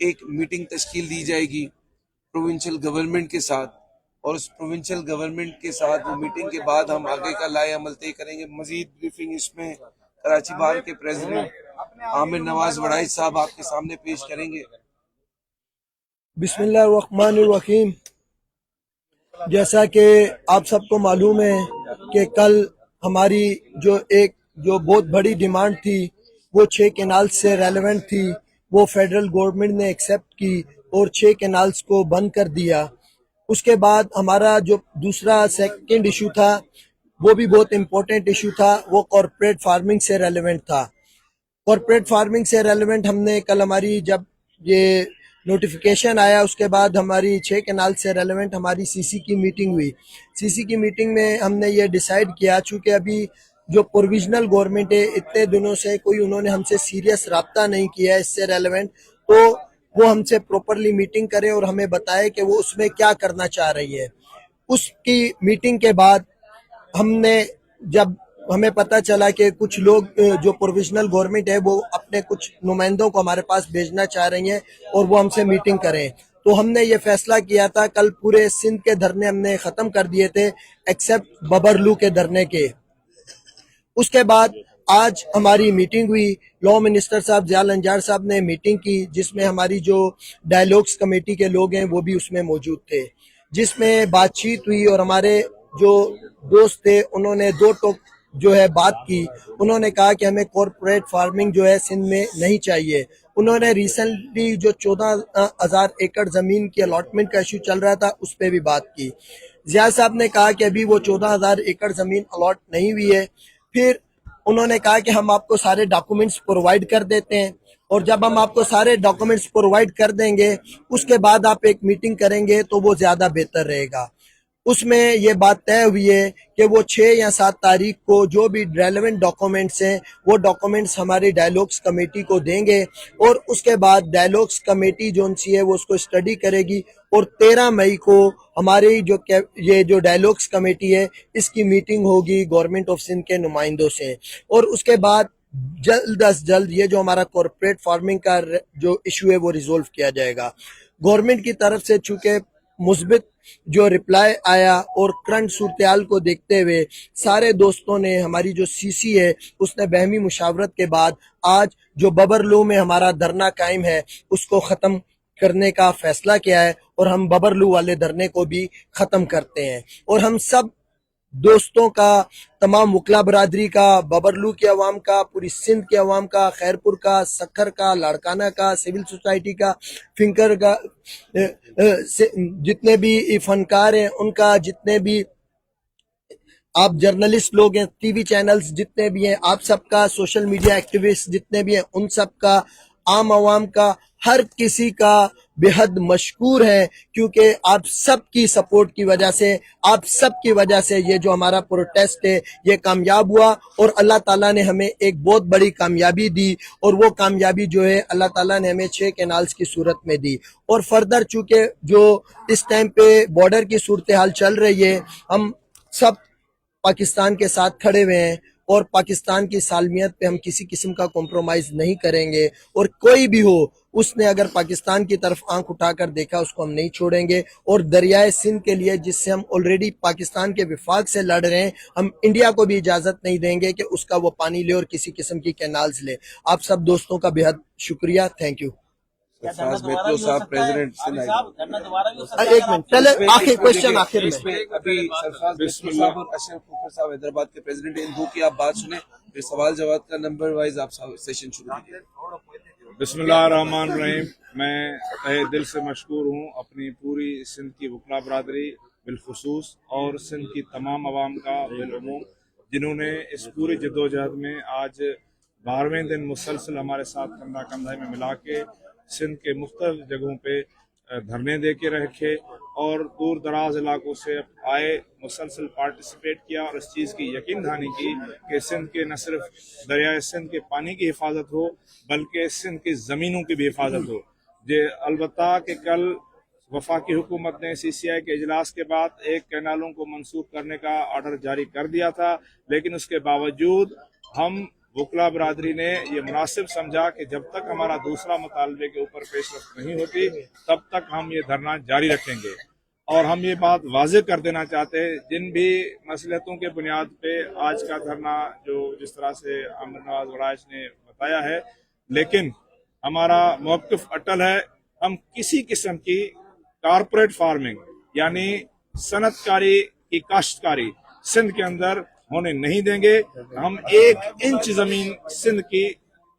ایک میٹنگ تشکیل دی جائے گی پروونشل گورنمنٹ کے ساتھ، اور اس پروونشل گورنمنٹ کے ساتھ وہ میٹنگ کے بعد ہم آگے کا لائے عمل طے کریں گے۔ مزید بریفنگ اس میں کراچی بار کے پریزیڈنٹ عامر نواز وڑائی صاحب آپ کے سامنے پیش کریں گے۔ بسم اللہ الرحمن الرحیم۔ جیسا کہ آپ سب کو معلوم ہے کہ کل ہماری جو بہت بڑی ڈیمانڈ تھی وہ 6 کینالز سے ریلیونٹ تھی، وہ فیڈرل گورنمنٹ نے ایکسیپٹ کی اور 6 کینالز کو بند کر دیا۔ اس کے بعد ہمارا جو دوسرا سیکنڈ ایشو تھا وہ بھی بہت امپورٹنٹ ایشو تھا، وہ کارپوریٹ فارمنگ سے ریلیونٹ تھا۔ کارپوریٹ فارمنگ سے ریلیونٹ ہم نے کل ہماری جب یہ نوٹیفیکیشن آیا اس کے بعد ہماری 6 کینال سے ریلیونٹ ہماری سی سی کی میٹنگ ہوئی۔ سی سی کی میٹنگ میں ہم نے یہ ڈیسائیڈ کیا، چونکہ ابھی جو پروویژنل گورنمنٹ ہے اتنے دنوں سے انہوں نے ہم سے سیریس رابطہ نہیں کیا ہے اس سے ریلیونٹ، تو وہ ہم سے پراپرلی میٹنگ کرے اور ہمیں بتائے کہ وہ اس میں کیا کرنا چاہ رہی ہے۔ اس کی میٹنگ کے بعد ہم نے جب ہمیں پتہ چلا کہ کچھ لوگ جو پروویژنل گورنمنٹ ہے وہ اپنے کچھ نمائندوں کو ہمارے پاس بھیجنا چاہ رہی ہیں اور وہ ہم سے میٹنگ کریں، تو ہم نے یہ فیصلہ کیا تھا کل پورے سندھ کے دھرنے ہم نے ختم کر دیے تھے ایکسیپٹ ببرلو کے دھرنے کے۔ اس کے بعد آج ہماری میٹنگ ہوئی، لا منسٹر صاحب ضیاء النجار صاحب نے میٹنگ کی جس میں ہماری جو ڈائیلاگس کمیٹی کے لوگ ہیں وہ بھی اس میں موجود تھے، جس میں بات چیت ہوئی اور ہمارے جو دوست تھے انہوں نے دو ٹوک جو ہے بات کی۔ انہوں نے کہا کہ ہمیں کارپوریٹ فارمنگ جو ہے سندھ میں نہیں چاہیے۔ انہوں نے ریسنٹلی جو 14,000 ایکڑ زمین کی الاٹمنٹ کا ایشو چل رہا تھا اس پہ بھی بات کی۔ ضیاء صاحب نے کہا کہ ابھی وہ 14,000 ایکڑ زمین الاٹ نہیں ہوئی ہے۔ پھر انہوں نے کہا کہ ہم آپ کو سارے ڈاکومنٹس پرووائڈ کر دیتے ہیں، اور جب ہم آپ کو سارے ڈاکومنٹس پرووائڈ کر دیں گے اس کے بعد آپ ایک میٹنگ کریں گے تو وہ زیادہ بہتر رہے گا۔ اس میں یہ بات طے ہوئی ہے کہ وہ 6 یا 7 تاریخ کو جو بھی ریلیونٹ ڈاکومنٹس ہیں وہ ڈاکومنٹس ہماری ڈائیلاگس کمیٹی کو دیں گے، اور اس کے بعد ڈائیلاگس کمیٹی جو ہے وہ اس کو اسٹڈی کرے گی، اور 13 مئی کو ہماری یہ جو ڈائیلاگس کمیٹی ہے اس کی میٹنگ ہوگی گورنمنٹ آف سندھ کے نمائندوں سے، اور اس کے بعد جلد از جلد یہ جو ہمارا کارپوریٹ فارمنگ کا جو ایشو ہے وہ ریزولو کیا جائے گا۔ گورنمنٹ کی طرف سے چونکہ مثبت جو رپلائی آیا اور کرنٹ صورتحال کو دیکھتے ہوئے سارے دوستوں نے ہماری جو سی سی ہے اس نے باہمی مشاورت کے بعد آج جو ببرلو میں ہمارا دھرنا قائم ہے اس کو ختم کرنے کا فیصلہ کیا ہے، اور ہم ببرلو والے دھرنے کو بھی ختم کرتے ہیں، اور ہم سب دوستوں کا، تمام وکلا برادری کا، ببرلو کی عوام کا، پوری سندھ کے عوام کا، خیرپور کا، سکھر کا، لاڑکانہ کا، سول سوسائٹی کا، فنکر کا، جتنے بھی فنکار ہیں ان کا، جتنے بھی آپ جرنلسٹ لوگ ہیں، ٹی وی چینلز جتنے بھی ہیں، آپ سب کا، سوشل میڈیا ایکٹیوسٹ جتنے بھی ہیں ان سب کا، عام عوام کا، ہر کسی کا بے حد مشکور ہے، کیونکہ آپ سب کی سپورٹ کی وجہ سے، آپ سب کی وجہ سے یہ جو ہمارا پروٹیسٹ ہے یہ کامیاب ہوا، اور اللہ تعالیٰ نے ہمیں ایک بہت بڑی کامیابی دی، اور وہ کامیابی جو ہے اللہ تعالیٰ نے ہمیں 6 کینالز کی صورت میں دی۔ اور فردر چونکہ جو اس ٹائم پہ بارڈر کی صورتحال چل رہی ہے، ہم سب پاکستان کے ساتھ کھڑے ہوئے ہیں، اور پاکستان کی سالمیت پہ ہم کسی قسم کا کمپرومائز نہیں کریں گے، اور کوئی بھی ہو اس نے اگر پاکستان کی طرف آنکھ اٹھا کر دیکھا اس کو ہم نہیں چھوڑیں گے، اور دریائے سندھ کے لیے جس سے ہم آلریڈی پاکستان کے وفاق سے لڑ رہے ہیں، ہم انڈیا کو بھی اجازت نہیں دیں گے کہ اس کا وہ پانی لے اور کسی قسم کی کینالز لے۔ آپ سب دوستوں کا بے حد شکریہ، تھینک یو۔ سرفراز میترو صاحب پریزیڈنٹ ایک منٹ پہلے آخر کوشچن آخر میں ابھی سرفراز میترو صاحب اور اشرف کوکر صاحب حیدرآباد کے پریزیڈنٹ ہیں، ان دو کی آپ بات سنیں، پھر سوال جواب کا نمبر وائز آپ سیشن شروع کیجیے۔ بسم اللہ الرحمن الرحیم۔ میں تہہ دل سے مشکور ہوں اپنی پوری سندھ کی وکلا برادری بالخصوص اور سندھ کی تمام عوام کا بالعموم، جنہوں نے اس پوری جدوجہد میں آج 12ویں دن مسلسل ہمارے ساتھ کندھا کندھا میں ملا کے سندھ کے مختلف جگہوں پہ دھرنے دے کے رکھے، اور دور دراز علاقوں سے آئے، مسلسل پارٹیسپیٹ کیا، اور اس چیز کی یقین دہانی کی کہ سندھ کے نہ صرف دریائے سندھ کے پانی کی حفاظت ہو بلکہ سندھ کی زمینوں کی بھی حفاظت ہو۔ البتہ کہ کل وفاقی حکومت نے سی سی آئی کے اجلاس کے بعد 1 کینالوں کو منسوخ کرنے کا آرڈر جاری کر دیا تھا، لیکن اس کے باوجود ہم वकला बरादरी ने ये मुनासिब समझा कि जब तक हमारा दूसरा मुतालबे के ऊपर पेशरफ्त नहीं होती तब तक हम ये धरना जारी रखेंगे। और हम ये बात वाज़ेह कर देना चाहते हैं, जिन भी मसलहतों के बुनियाद पे आज का धरना जो जिस तरह से आमिर नवाज वड़ाइश ने बताया है, लेकिन हमारा मौक़िफ़ अटल है। हम किसी किस्म की कारपोरेट फार्मिंग यानी सनतकारी की काश्तकारी सिंध के अंदर होने नहीं देंगे। हम 1 इंच जमीन सिंध की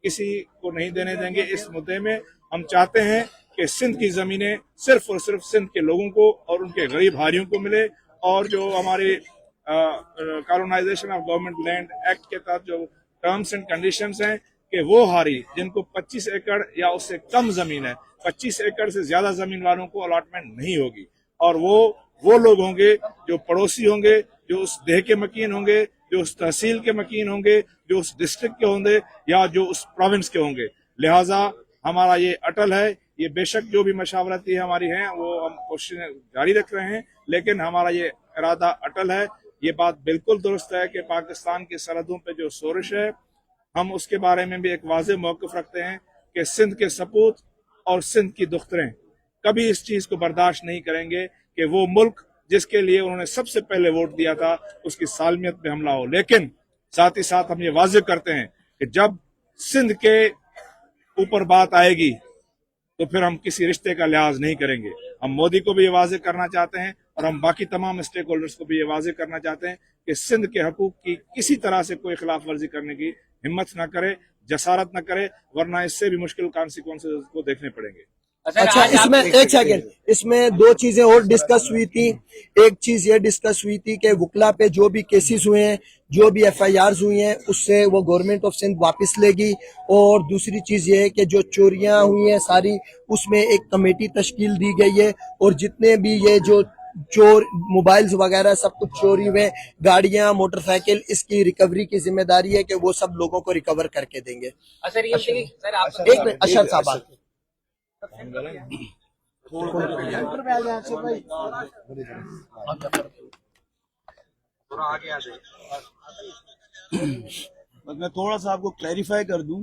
किसी को नहीं देने देंगे। इस मुद्दे में हम चाहते हैं कि सिंध की जमीनें सिर्फ और सिर्फ सिंध के लोगों को और उनके गरीब भाइयों को मिले, और जो हमारे colonization of government land act के तहत जो टर्म्स एंड कंडीशंस हैं कि वो हारी जिनको 25 एकड़ या उससे कम जमीन है, 25 एकड़ से ज्यादा जमीन वालों को अलॉटमेंट नहीं होगी। और वो लोग होंगे जो पड़ोसी होंगे, जो उस देह के मकीन होंगे, जो उस तहसील के मकीन होंगे, जो उस डिस्ट्रिक्ट के होंगे या जो उस प्रोविंस के होंगे। लिहाजा हमारा ये अटल है। ये बेशक जो भी मशावरती हमारी हैं वो हम कोशिशें जारी रख रहे हैं, लेकिन हमारा ये इरादा अटल है। ये बात बिल्कुल दुरुस्त है कि पाकिस्तान की सरहदों पे जो शोरिश है, हम उसके बारे में भी एक वाज़ेह मौक़िफ़ रखते हैं कि सिंध के सपूत और सिंध की दुख्तरें कभी इस चीज़ को बर्दाश्त नहीं करेंगे कि वो मुल्क जिसके लिए उन्होंने सबसे पहले वोट दिया था उसकी सालमियत पे हमला हो। लेकिन साथ ही साथ हम ये वाज़ेह करते हैं कि जब सिंध के ऊपर बात आएगी तो फिर हम किसी रिश्ते का लिहाज नहीं करेंगे। हम मोदी को भी ये वाज़ेह करना चाहते हैं और हम बाकी तमाम स्टेक होल्डर्स को भी ये वाज़ेह करना चाहते हैं कि सिंध के हकूक की किसी तरह से कोई खिलाफ वर्जी करने की हिम्मत न करे, जसारत न करे, वरना इससे भी मुश्किल कॉन्सिक्वेंसेस को देखने पड़ेंगे। अच्छा, इसमें एक सेकंड, इसमें 2 चीजें और डिस्कस हुई थी। एक चीज ये डिस्कस हुई थी कि वकला पे जो भी केसेस हुए हैं, जो भी FIRs हुई हैं, उससे वो गवर्नमेंट ऑफ सिंध वापस लेगी। और दूसरी चीज ये है कि जो चोरियां हुई हैं सारी, उसमें एक कमेटी तश्कील दी गई है, और जितने भी ये जो चोर मोबाइल्स वगैरह सब कुछ चोरी हुए, गाड़ियां, मोटरसाइकिल, इसकी रिकवरी की जिम्मेदारी है कि वो सब लोगों को रिकवर करके देंगे। एक मिनट अशर साहब, बस मैं थोड़ा सा आपको क्लैरिफाई कर दूं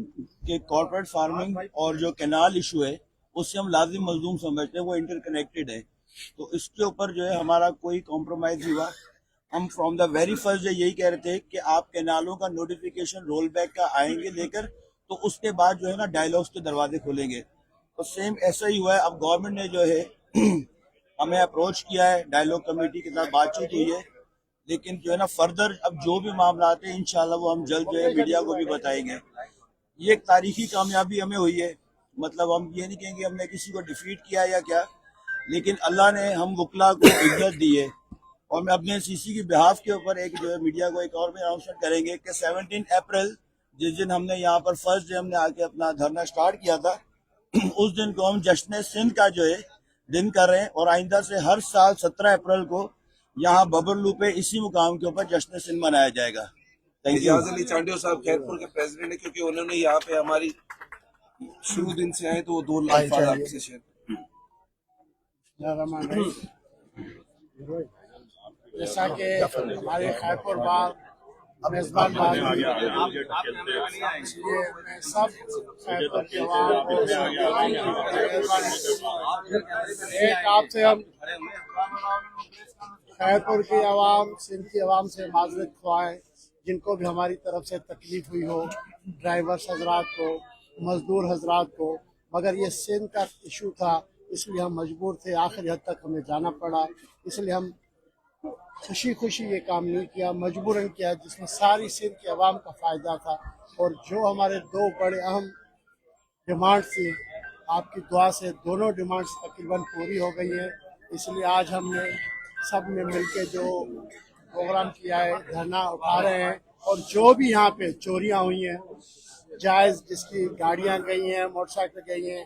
कि कॉर्पोरेट फार्मिंग और जो कैनाल इशू है उससे हम लाजिम मजलूम समझते हैं, वो इंटरकनेक्टेड है। तो इसके ऊपर जो है हमारा कोई कॉम्प्रोमाइज नहीं हुआ। हम from the very first day यही कह रहे थे कि आप कैनालों का नोटिफिकेशन रोल बैक का आएंगे लेकर, तो उसके बाद जो है ना डायलॉग्स के दरवाजे खोलेंगे। तो सेम ऐसा ही हुआ है। अब गवर्नमेंट ने जो है हमें अप्रोच किया है, डायलॉग कमेटी के साथ बातचीत हुई है, लेकिन जो है ना फर्दर अब जो भी मामला आते हैं इंशाल्लाह वो हम जल्द जो है मीडिया को भी बताएंगे। ये एक तारीखी कामयाबी हमें हुई है। मतलब हम ये नहीं कहेंगे हमने किसी को डिफीट किया या क्या, लेकिन अल्लाह ने हम वकला को इज्जत दी है। और मैं अपने CC की बिहाफ के ऊपर एक जो है मीडिया को एक और भी अनाउंसमेंट करेंगे कि 17 अप्रैल जिस दिन हमने यहाँ पर फर्स्ट डे हमने आके अपना धरना स्टार्ट किया था, उस दिन को हम जश्न सिंध का जो है दिन कर रहे हैं। और आइंदा से हर साल 17 अप्रैल को यहाँ बबरलू पे इसी मुकाम के ऊपर जश्न सिंध मनाया जाएगा। Thank you. एजाज अली चांडियो साहब खैरपुर के प्रेसिडेंट है, क्योंकि उन्होंने यहाँ पे हमारी शुरू दिन से आए तो वो 2 लाख आपसे शेयर। जैसा कि हमारे खैरपुर बाग मेजबान बाग इसलिए मैं सब खैरपुर के अवाम को एक आपसे हम खैरपुर की आवाम, सिंध की आवाम से माजरत ख्वाएं जिनको भी हमारी तरफ से तकलीफ हुई हो, ड्राइवर्स हजरात को, मजदूर हजरात को। मगर ये सिंध का इशू था, इसलिए हम मजबूर थे, आखिरी हद तक हमें जाना पड़ा। इसलिए हम खुशी खुशी ये काम नहीं किया, मजबूरन किया, जिसमें सारी सिंध के अवाम का फ़ायदा था। और जो हमारे 2 बड़े अहम डिमांड थी, आपकी दुआ से दोनों डिमांड्स तकरीबन पूरी हो गई हैं। इसलिए आज हमने सब ने मिलके जो प्रोग्राम किया है, धरना उठा रहे हैं। और जो भी यहाँ पे चोरियाँ हुई हैं, जायज़ जिसकी गाड़ियाँ गई हैं, मोटरसाइकिल गई हैं,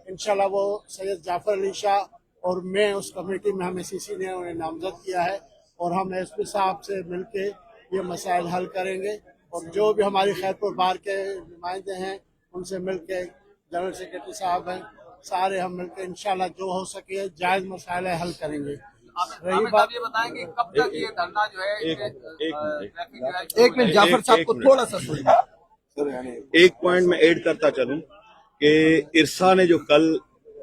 इंशाल्लाह वो सैयद जाफर अली शाह और मैं उस कमेटी में हमें CC ने उन्हें नामजद किया है, और हम SP साहब से मिलके ये मसाइल हल करेंगे। और जो भी हमारी खैरपुर बार के नुमाइंदे हैं उनसे मिलके, जनरल सेक्रेटरी साहब हैं, सारे हम मिलके इंशाल्लाह जो हो सके जायज़ मसाइल हल करेंगे। रही बात, ये बताएं कि कब तक ये धरना जो है एक मिनट जाफर साहब को थोड़ा सा सुनिए। एक पॉइंट मैं ऐड करता चलूं कि इरसा ने जो कल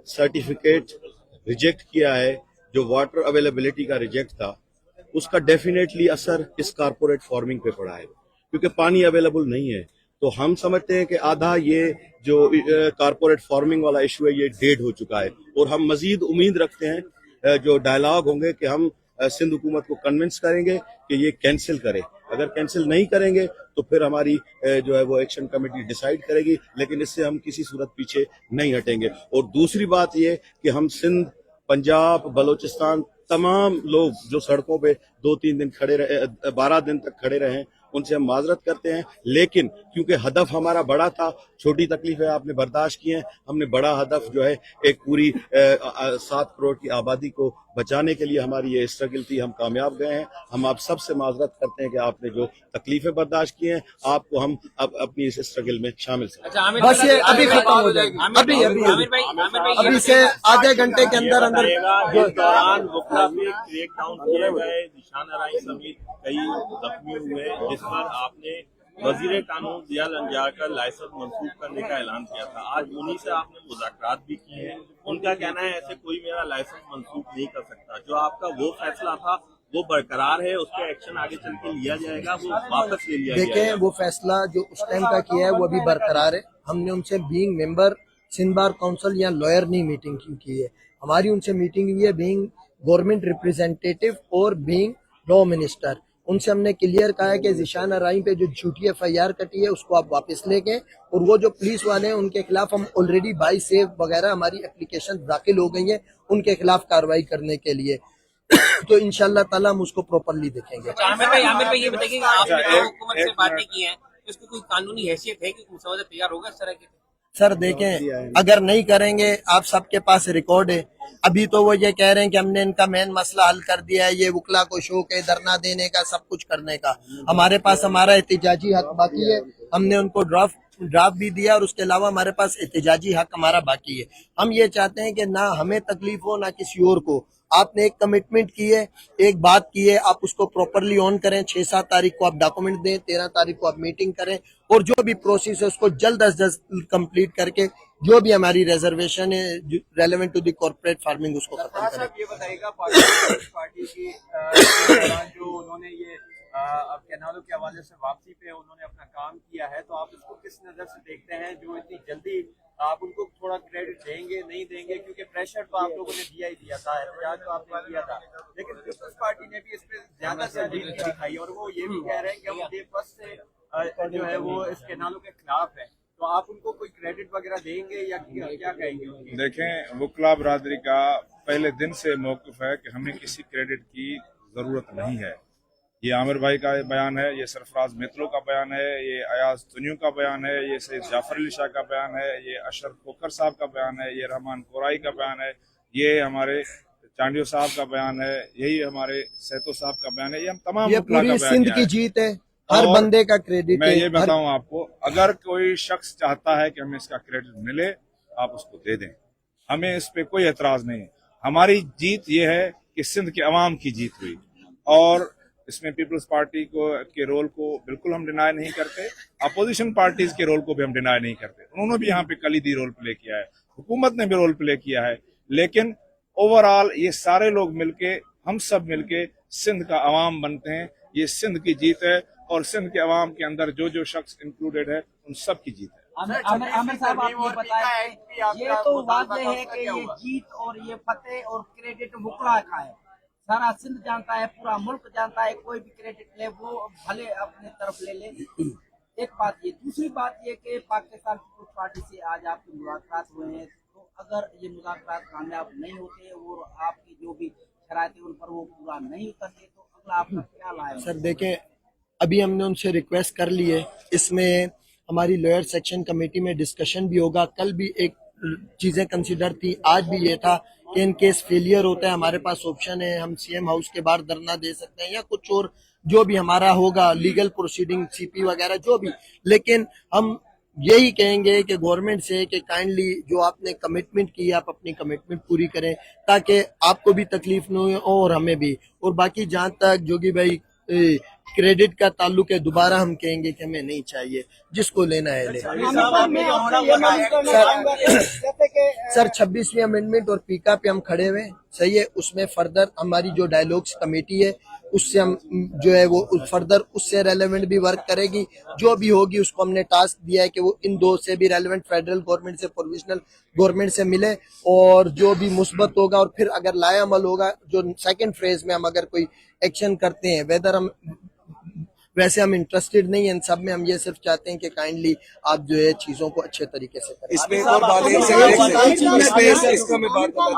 सर्टिफिकेट रिजेक्ट किया है, जो वाटर अवेलेबिलिटी का रिजेक्ट था, उसका डेफिनेटली असर इस कारपोरेट फार्मिंग पे पड़ा है, क्योंकि पानी अवेलेबल नहीं है। तो हम समझते हैं कि आधा ये जो कारपोरेट फार्मिंग वाला इशू है ये डेड हो चुका है, और हम मजीद उम्मीद रखते हैं जो डायलॉग होंगे कि हम सिंध हुकूमत को कन्विंस करेंगे कि ये कैंसिल करे। अगर कैंसिल नहीं करेंगे तो फिर हमारी जो है वो एक्शन कमेटी डिसाइड करेगी, लेकिन इससे हम किसी सूरत पीछे नहीं हटेंगे। और दूसरी बात ये कि हम सिंध, पंजाब, बलूचिस्तान तमाम लोग जो सड़कों पे 2-3 दिन खड़े रहे, 12 दिन तक खड़े रहे, उनसे हम माजरत करते हैं, लेकिन क्योंकि हदफ हमारा बड़ा था, छोटी तकलीफें आपने बर्दाश्त की हैं, हमने बड़ा हदफ जो है एक पूरी 7 करोड़ की आबादी को बचाने के लिए हमारी ये स्ट्रगल थी, हम कामयाब गए हैं। हम आप सबसे माजरत करते हैं कि आपने जो तकलीफें बर्दाश्त की हैं, आपको हम अब अपनी इस स्ट्रगल में शामिल करें। बस ये अभी खत्म हो जाएगी, अभी से आधे घंटे के अंदर अंदर इस दौरान वुकला पे क्रेक डाउन किए गए, निशान आराई समेत कई जख्मी हुए, जिस पर आपने वजीर कानून जिया लंजार का लाइसेंस मंसूख करने का ऐलान किया था। आज उन्हीं से आपने मुज़ाकरात भी किए हैं, उनका कहना है ऐसे कोई मेरा लाइसेंस मंसूख नहीं कर सकता। जो आपका वो फैसला था वो बरकरार है, उस पर एक्शन आगे चल के लिया जाएगा, वो वापस ले लिया जाएगा। देखें, वो फैसला जो उस टाइम का किया है वो अभी बरकरार है। हमने उनसे being member Sindh bar council या लॉयर नहीं मीटिंग की है, हमारी उनसे मीटिंग हुई है बीइंग गवर्नमेंट रिप्रेजेंटेटिव और बीइंग लॉ मिनिस्टर। उनसे हमने क्लियर कहा है कि ज़िशान अराई पे जो झूठी FIR कटी है उसको आप वापस लेके, और वो जो पुलिस वाले हैं उनके खिलाफ हम ऑलरेडी बाई सेफ वगैरह हमारी एप्लीकेशन दाखिल हो गई है उनके खिलाफ कार्रवाई करने के लिए। तो इंशाल्लाह ताला हम उसको प्रॉपरली देखेंगे। आमिर भाई ये बताइए कि आपने जो हुकूमत से बातें की हैं, इसकी कोई कानूनी हैसियत है कि मुसवदा तैयार होगा इस तरह के? सर देखें, अगर नहीं करेंगे, आप सबके पास रिकॉर्ड है, अभी तो वो ये कह रहे हैं कि हमने इनका मेन मसला हल कर दिया है, ये वकला को शौक है धरना देने का, सब कुछ करने का। हमारे पास हमारा एहतिजाजी हक बाकी है, हमने उनको ड्राफ्ट भी दिया, और उसके अलावा हमारे पास एहतिजाजी हक हमारा बाकी है। हम ये चाहते हैं कि ना हमें तकलीफ हो ना किसी और को। आपने एक कमिटमेंट की है, एक बात की है, आप उसको प्रॉपरली ऑन करें। 6-7 तारीख को आप डॉक्यूमेंट दें, 13 तारीख को आप मीटिंग करें, और जो भी प्रोसेस है उसको जल्द अज जल्द कंप्लीट करके जो भी हमारी रिजर्वेशन है relevant to the corporate farming उसको खत्म करें। ये बताइएगा पार्टी की जो उन्होंने ये अब कैनालों के हवाले से वापसी पे उन्होंने अपना काम किया है, तो आप उसको किस नजर से देखते हैं? जो इतनी जल्दी आप उनको थोड़ा क्रेडिट देंगे नहीं देंगे? क्योंकि प्रेशर तो आप लोगों ने दिया ही दिया था, एहतजाज तो आपने किया था, लेकिन पीपल्स पार्टी ने भी इस पे ज्यादा से अधिक दिखाई, और वो ये भी कह रहे हैं कि हम डे फर्स्ट से जो है वो इस कैनालों के खिलाफ है। तो आप उनको कोई क्रेडिट वगैरह देंगे या क्या कहेंगे? देखें, वकला बरादरी का पहले दिन से मौक़िफ़ है कि हमें किसी क्रेडिट की ज़रूरत नहीं है। ये आमिर भाई का बयान है, ये सरफराज मित्रों का बयान है, ये अयाज तुनियों का बयान है, ये सैयद जाफर अली शाह का बयान है, ये अशरफ खोखर साहब का बयान है, ये रहमान कोराई का बयान है, ये हमारे चांडियो साहब का बयान है, यही हमारे सैतो साहब का बयान है। ये हम तमाम ये पूरी सिंध की जीत है, हर बंदे का क्रेडिट मैं है। ये बताऊं आपको, अगर कोई शख्स चाहता है कि हमें इसका क्रेडिट मिले, आप उसको दे दें, हमें इस पे कोई एतराज नहीं। हमारी जीत ये है कि सिंध के अवाम की जीत हुई, और इसमें पीपल्स पार्टी के रोल को बिल्कुल हम डिनाई नहीं करते, अपोजिशन पार्टीज के रोल को भी हम डिनाई नहीं करते। उन्होंने भी यहाँ पे कलीदी रोल प्ले किया है, हुकूमत ने भी रोल प्ले किया है, लेकिन ओवरऑल ये सारे लोग मिलके, हम सब मिलके सिंध का अवाम बनते हैं। ये सिंध की जीत है, और सिंध के अवाम के अंदर जो जो शख्स इंक्लूडेड है उन सब की जीत है। आमिर साहब, आपने बताया ये तो वाज़ेह है कि ये जीत और ये फतेह और क्रेडिट वकला का है, सारा सिंध जानता है, पूरा मुल्क जानता है, कोई भी क्रेडिट ले वो भले अपने तरफ ले ले। एक बात ये, दूसरी बात ये कि पाकिस्तान पीपल्स पार्टी से आज आपके मुलाकात हुए हैं, तो अगर ये मुलाकात कामयाब नहीं होते और आपकी जो भी शरारतें उन पर वो पूरा नहीं उतरते, तो अगला आपका क्या लाए? सर देखें, अभी हमने उनसे रिक्वेस्ट कर ली है, इसमें हमारी लॉयर सेक्शन कमेटी में डिस्कशन भी होगा। कल भी एक चीजें कंसिडर थी, आज भी ये था कि इन केस फेलियर होता है हमारे पास ऑप्शन है, हम CM हाउस के बाहर धरना दे सकते हैं या कुछ और जो भी हमारा होगा लीगल प्रोसीडिंग, CP वगैरह जो भी। लेकिन हम यही कहेंगे कि गवर्नमेंट से कि काइंडली जो आपने कमिटमेंट की है आप अपनी कमिटमेंट पूरी करें, ताकि आपको भी तकलीफ न हो और हमें भी। और बाकी जहाँ तक जोगी भाई क्रेडिट का ताल्लुक है दोबारा हम कहेंगे कि हमें नहीं चाहिए, जिसको लेना है ले। सर 26वीं अमेंडमेंट और पीका पे हम खड़े हुए हैं, सही है। उसमें फर्दर हमारी जो डायलॉग्स कमेटी है उससे हम जो है वो फर्दर उससे रेलेवेंट भी वर्क करेगी। जो भी होगी उसको हमने टास्क दिया है कि वो इन दो से भी रेलेवेंट, फेडरल गवर्नमेंट से, प्रोविजनल गवर्नमेंट से मिले, और जो भी मुस्बत होगा और फिर अगर लाया अमल होगा, जो सेकंड फेज में हम अगर कोई एक्शन करते हैं, वेदर हम वैसे हम इंटरेस्टेड नहीं हैं इन सब में, हम ये सिर्फ चाहते हैं कि काइंडली आप जो है चीजों को अच्छे तरीके से करें। इसमें एक और बात है, इसमें मैं बात करता हूँ,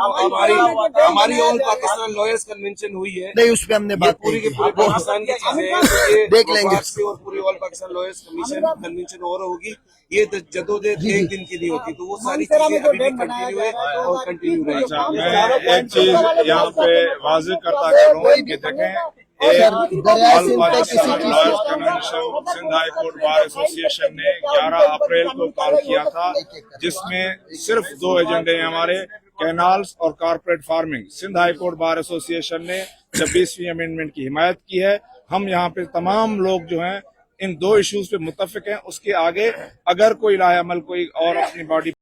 हमारी ऑल पाकिस्तान लॉयर्स कन्वेंशन हुई है, नहीं उस पर हमने ये बात पूरी नहीं के की। पूरे पाकिस्तान की चीजें हैं, तो ये देख लेंगे। वफाक से और पूरी ऑल पाकिस्तान लॉयर्स कन्वेंशन और होगी। ये जदोजहद एक दिन की नहीं होती, तो वो सारी चीजें अभी भी कंटिन्यू है और कंटिन्यू रहेगी। अच्छा, मैं एक चीज यहाँ पे वाज़ेह करता करूँ कि देखें, all Pakistan lawyers convention Sindh high court bar association ने 11 अप्रैल को कॉल किया था, जिसमें सिर्फ 2 एजेंडे हैं हमारे, कैनाल्स और corporate farming. Sindh high court bar association ने 26वीं अमेंडमेंट की हिमायत की है। हम यहाँ पे तमाम लोग जो हैं इन 2 इश्यूज पे मुत्तफिक हैं। उसके आगे अगर कोई राय अमल कोई और अपनी बॉडी